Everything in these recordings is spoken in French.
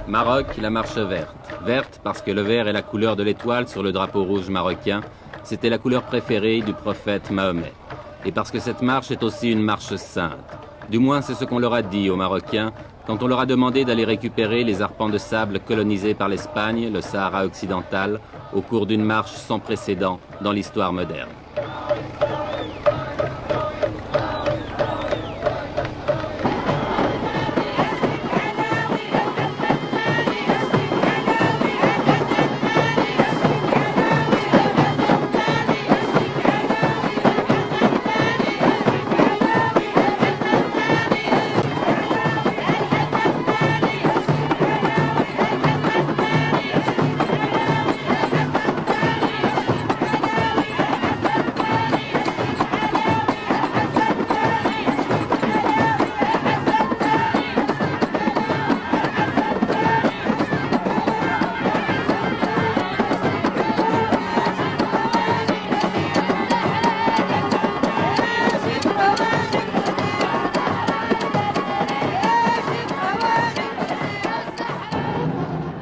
Maroc, la marche verte. Verte parce que le vert est la couleur de l'étoile sur le drapeau rouge marocain. C'était la couleur préférée du prophète Mahomet. Et parce que cette marche est aussi une marche sainte. Du moins, c'est ce qu'on leur a dit aux Marocains quand on leur a demandé d'aller récupérer les arpents de sable colonisés par l'Espagne, le Sahara occidental, au cours d'une marche sans précédent dans l'histoire moderne.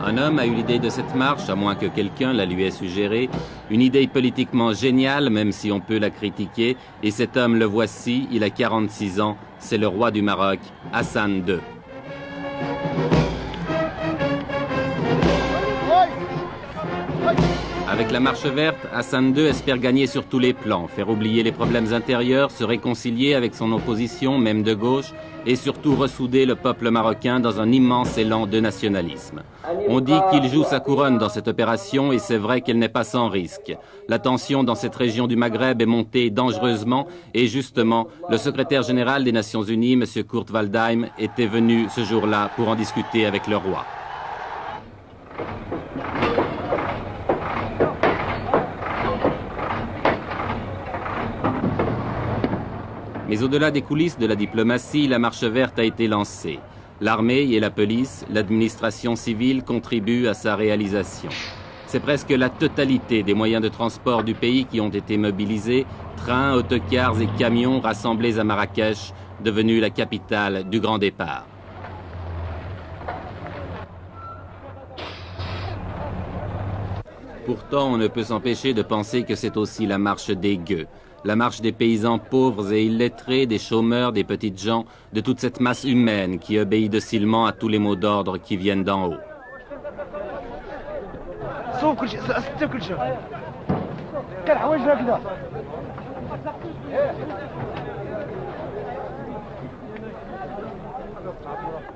Un homme a eu l'idée de cette marche, à moins que quelqu'un la lui ait suggérée, une idée politiquement géniale, même si on peut la critiquer, et cet homme, le voici, il a 46 ans, c'est le roi du Maroc, Hassan II. Avec la marche verte, Hassan II espère gagner sur tous les plans, faire oublier les problèmes intérieurs, se réconcilier avec son opposition, même de gauche, et surtout ressouder le peuple marocain dans un immense élan de nationalisme. On dit qu'il joue sa couronne dans cette opération et c'est vrai qu'elle n'est pas sans risque. La tension dans cette région du Maghreb est montée dangereusement et justement, le secrétaire général des Nations Unies, M. Kurt Waldheim, était venu ce jour-là pour en discuter avec le roi. Mais au-delà des coulisses de la diplomatie, la marche verte a été lancée. L'armée et la police, l'administration civile contribuent à sa réalisation. C'est presque la totalité des moyens de transport du pays qui ont été mobilisés, trains, autocars et camions rassemblés à Marrakech, devenue la capitale du grand départ. Pourtant, on ne peut s'empêcher de penser que c'est aussi la marche des gueux. La marche des paysans pauvres et illettrés, des chômeurs, des petites gens, de toute cette masse humaine qui obéit docilement à tous les mots d'ordre qui viennent d'en haut.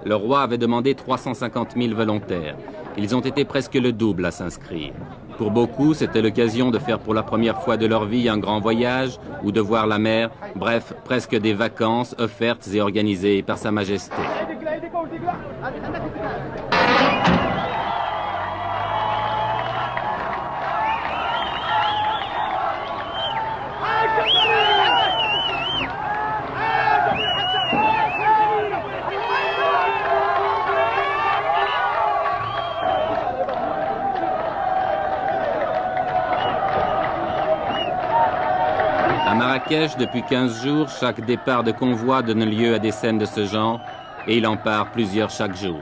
Le roi avait demandé 350 000 volontaires. Ils ont été presque le double à s'inscrire. Pour beaucoup, c'était l'occasion de faire pour la première fois de leur vie un grand voyage ou de voir la mer, bref, presque des vacances offertes et organisées par Sa Majesté. À Marrakech, depuis 15 jours, chaque départ de convoi donne lieu à des scènes de ce genre, et il en part plusieurs chaque jour.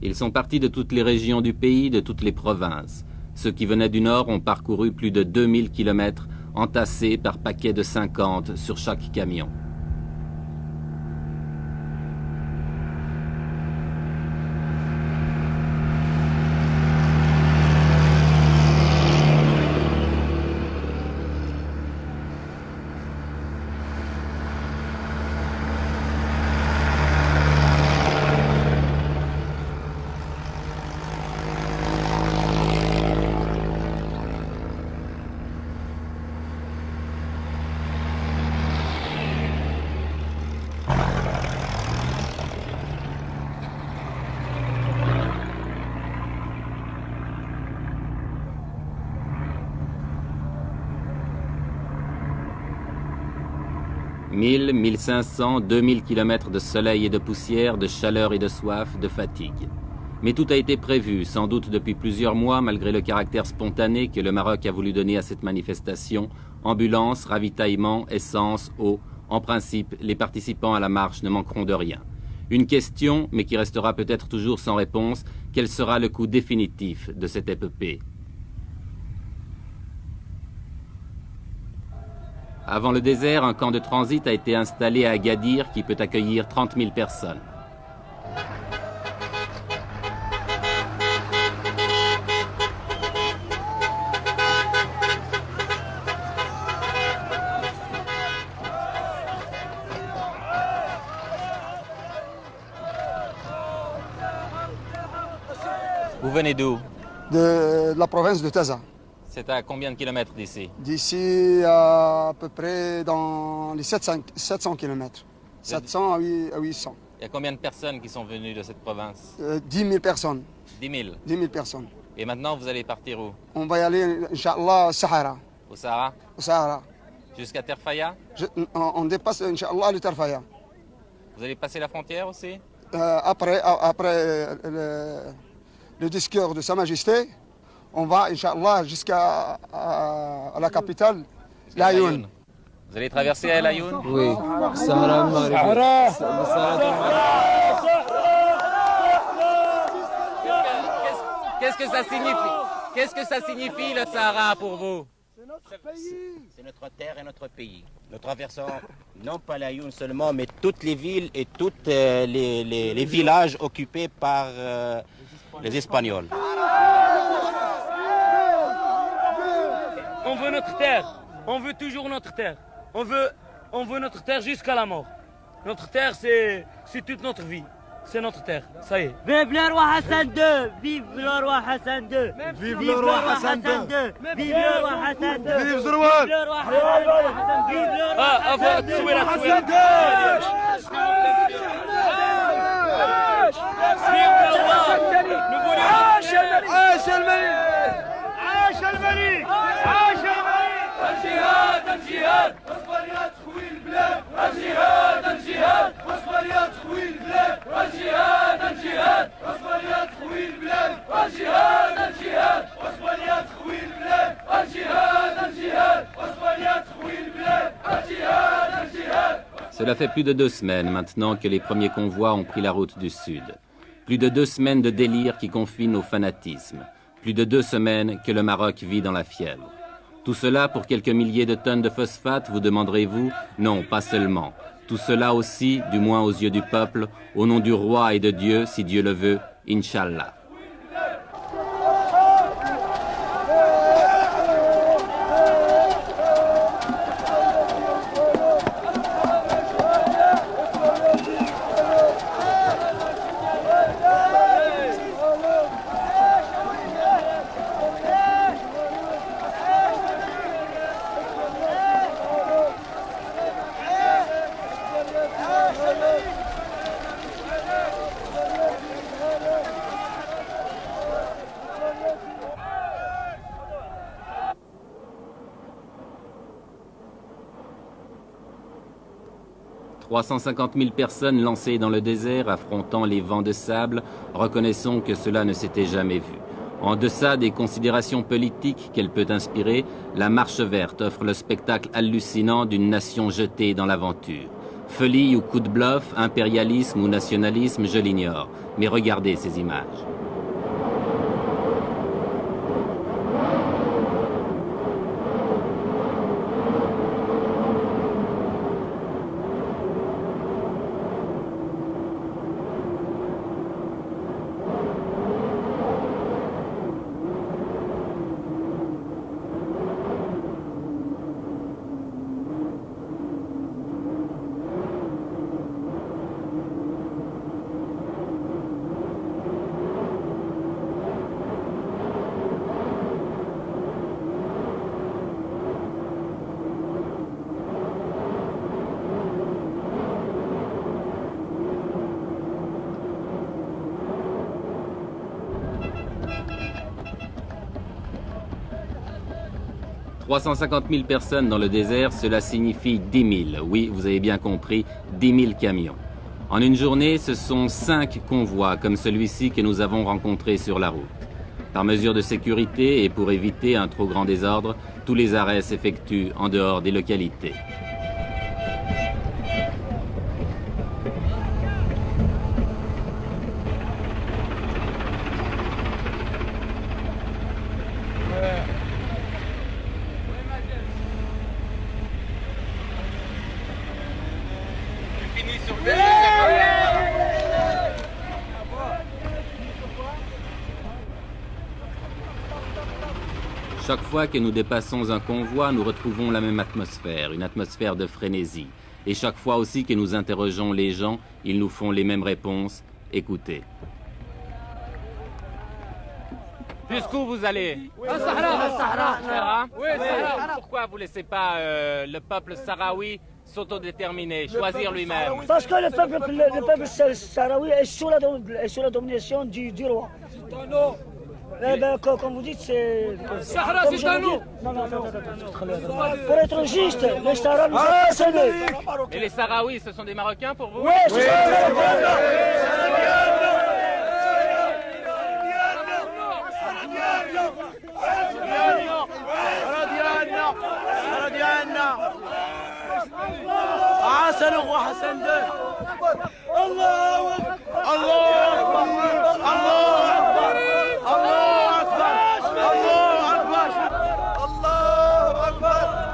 Ils sont partis de toutes les régions du pays, de toutes les provinces. Ceux qui venaient du nord ont parcouru plus de 2000 kilomètres, entassés par paquets de 50 sur chaque camion. 1000, 1500, 2000 kilomètres de soleil et de poussière, de chaleur et de soif, de fatigue. Mais tout a été prévu, sans doute depuis plusieurs mois, malgré le caractère spontané que le Maroc a voulu donner à cette manifestation. Ambulance, ravitaillement, essence, eau. En principe, les participants à la marche ne manqueront de rien. Une question, mais qui restera peut-être toujours sans réponse, quel sera le coût définitif de cette épopée? Avant le désert, un camp de transit a été installé à Agadir qui peut accueillir 30 000 personnes. Vous venez d'où? De la province de Taza. C'est à combien de kilomètres d'ici? D'ici à peu près dans les 700 km. 700 à 800. Il y a combien de personnes qui sont venues de cette province? 10 000 personnes. 10 000. 10 000 personnes. Et maintenant, vous allez partir où? On va y aller, Inch'Allah, au Sahara. Au Sahara? Au Sahara. Jusqu'à Terfaya? On dépasse, Inch'Allah, le Terfaya. Vous allez passer la frontière aussi? Après le discours de Sa Majesté, on va, Inch'Allah, jusqu'à la capitale, l'Ayoun. Vous allez traverser El Ayoun? Oui. Sahara Maghreb. Qu'est-ce que ça signifie? Qu'est-ce que ça signifie le Sahara pour vous? C'est notre terre et notre pays. Nous traversons non pas l'Ayoun seulement, mais toutes les villes et tous les villages occupés par les Espagnols. On veut notre terre. On veut toujours notre terre. On veut notre terre jusqu'à la mort. Notre terre, c'est toute notre vie. C'est notre terre. Ça y est. Vive le roi Hassan II. Vive le roi Hassan II. Vive le roi Hassan II. Vive le roi Hassan II. Vive le roi. Vive le roi Hassan II. Vive le roi Hassan عاش الملك. عاش الملك. عاش الملك. الجهاد الجهاد اصبر يا تخوي البلاد. الجهاد الجهاد اصبر يا تخوي البلاد. الجهاد الجهاد اصبر يا تخوي البلاد. الجهاد الجهاد اصبر يا تخوي البلاد. الجهاد الجهاد اصبر يا تخوي البلاد. الجهاد الجهاد. Cela fait plus de 2 semaines maintenant que les premiers convois ont pris la route du sud. Plus de 2 semaines de délire qui confine au fanatisme. Plus de 2 semaines que le Maroc vit dans la fièvre. Tout cela pour quelques milliers de tonnes de phosphate, vous demanderez-vous? Non, pas seulement. Tout cela aussi, du moins aux yeux du peuple, au nom du roi et de Dieu, si Dieu le veut, Inch'Allah. « 350 000 personnes lancées dans le désert, affrontant les vents de sable, reconnaissons que cela ne s'était jamais vu. En deçà des considérations politiques qu'elle peut inspirer, la Marche verte offre le spectacle hallucinant d'une nation jetée dans l'aventure. Folie ou coup de bluff, impérialisme ou nationalisme, je l'ignore. Mais regardez ces images. 350 000 personnes dans le désert, cela signifie 10 000. Oui, vous avez bien compris, 10 000 camions. En une journée, ce sont 5 convois comme celui-ci que nous avons rencontré sur la route. Par mesure de sécurité et pour éviter un trop grand désordre, tous les arrêts s'effectuent en dehors des localités. Chaque fois que nous dépassons un convoi, nous retrouvons la même atmosphère, une atmosphère de frénésie. Et chaque fois aussi que nous interrogeons les gens, ils nous font les mêmes réponses. Écoutez. Jusqu'où vous allez? Sahara. Pourquoi vous ne laissez pas le peuple sahraoui s'autodéterminer, choisir lui-même? Parce que le peuple sahraoui est sous la domination du roi. Eh ben, comme vous dites, c'est... Sahara, c'est à nous. Non. Pour être juste, les Sahara nous ont cédé. Et les Sahraouis, ce sont des Marocains pour vous? Oui, c'est ça. حسن هو حسن ده الله اكبر الله اكبر الله اكبر الله اكبر الله اكبر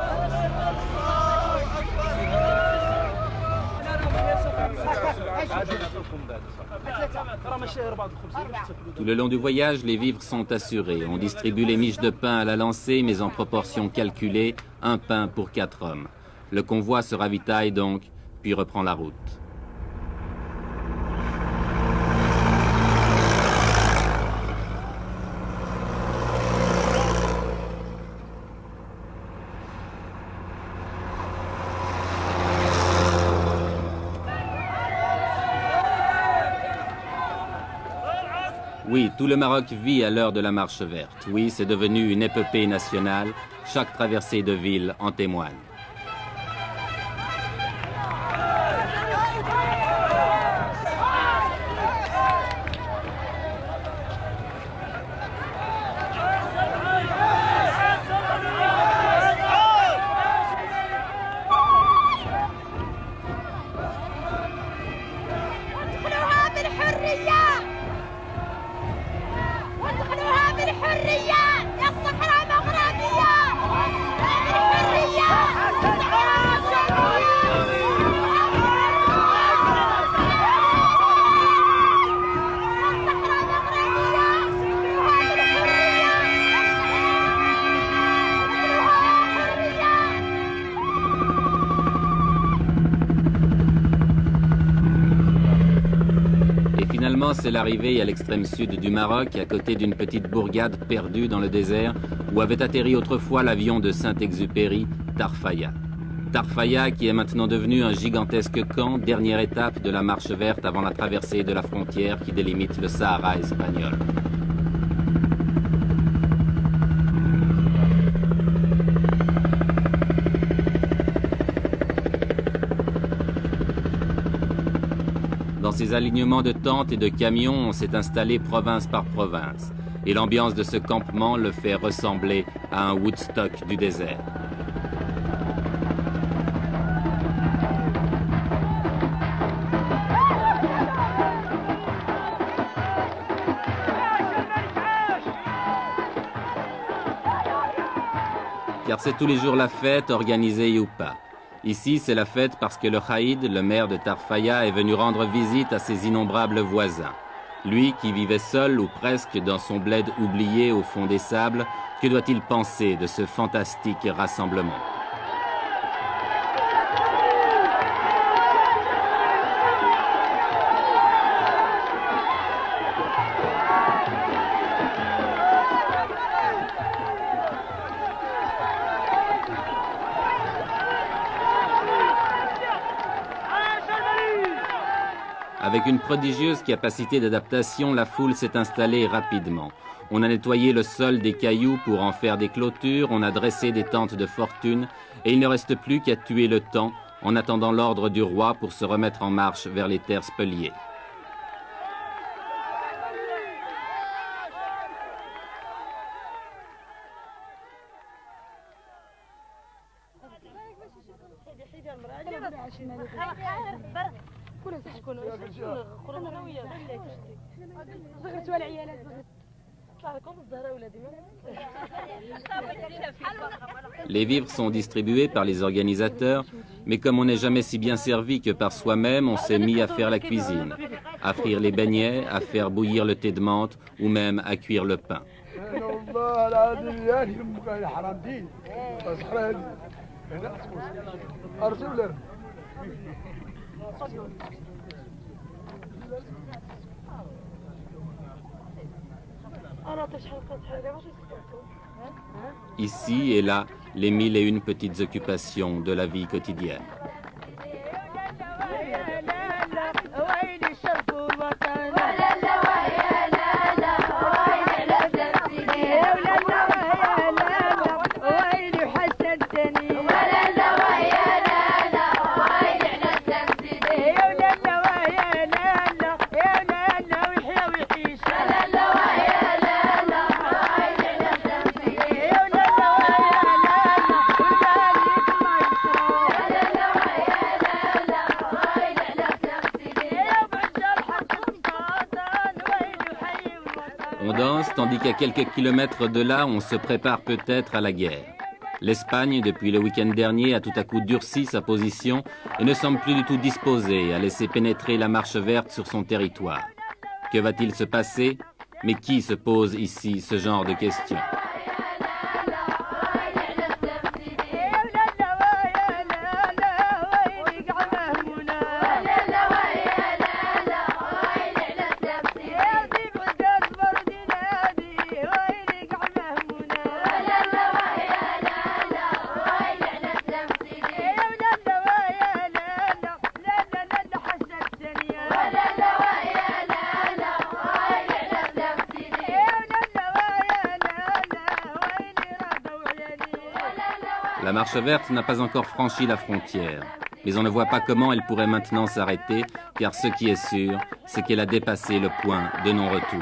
Tout le long du voyage, les vivres sont assurés. On distribue les miches de pain à la lancée, mais en proportion calculée, un pain pour 4 hommes. Le convoi se ravitaille donc, puis reprend la route. Oui, tout le Maroc vit à l'heure de la marche verte. Oui, c'est devenu une épopée nationale. Chaque traversée de ville en témoigne. C'est l'arrivée à l'extrême sud du Maroc, à côté d'une petite bourgade perdue dans le désert, où avait atterri autrefois l'avion de Saint-Exupéry, Tarfaya. Tarfaya qui est maintenant devenu un gigantesque camp, dernière étape de la marche verte avant la traversée de la frontière qui délimite le Sahara espagnol. Dans ces alignements de tentes et de camions, on s'est installé province par province. Et l'ambiance de ce campement le fait ressembler à un Woodstock du désert. Car c'est tous les jours la fête, organisée ou pas. Ici, c'est la fête parce que le Khaïd, le maire de Tarfaya, est venu rendre visite à ses innombrables voisins. Lui, qui vivait seul ou presque dans son bled oublié au fond des sables, que doit-il penser de ce fantastique rassemblement ? Avec une prodigieuse capacité d'adaptation, la foule s'est installée rapidement. On a nettoyé le sol des cailloux pour en faire des clôtures, on a dressé des tentes de fortune, et il ne reste plus qu'à tuer le temps en attendant l'ordre du roi pour se remettre en marche vers les terres spoliées. Les vivres sont distribués par les organisateurs, mais comme on n'est jamais si bien servi que par soi-même, on s'est mis à faire la cuisine, à frire les beignets, à faire bouillir le thé de menthe ou même à cuire le pain. Ici et là, les 1001 petites occupations de la vie quotidienne. On danse, tandis qu'à quelques kilomètres de là, on se prépare peut-être à la guerre. L'Espagne, depuis le week-end dernier, a tout à coup durci sa position et ne semble plus du tout disposée à laisser pénétrer la marche verte sur son territoire. Que va-t-il se passer? Mais qui se pose ici ce genre de questions? La marche verte n'a pas encore franchi la frontière, mais on ne voit pas comment elle pourrait maintenant s'arrêter, car ce qui est sûr, c'est qu'elle a dépassé le point de non-retour.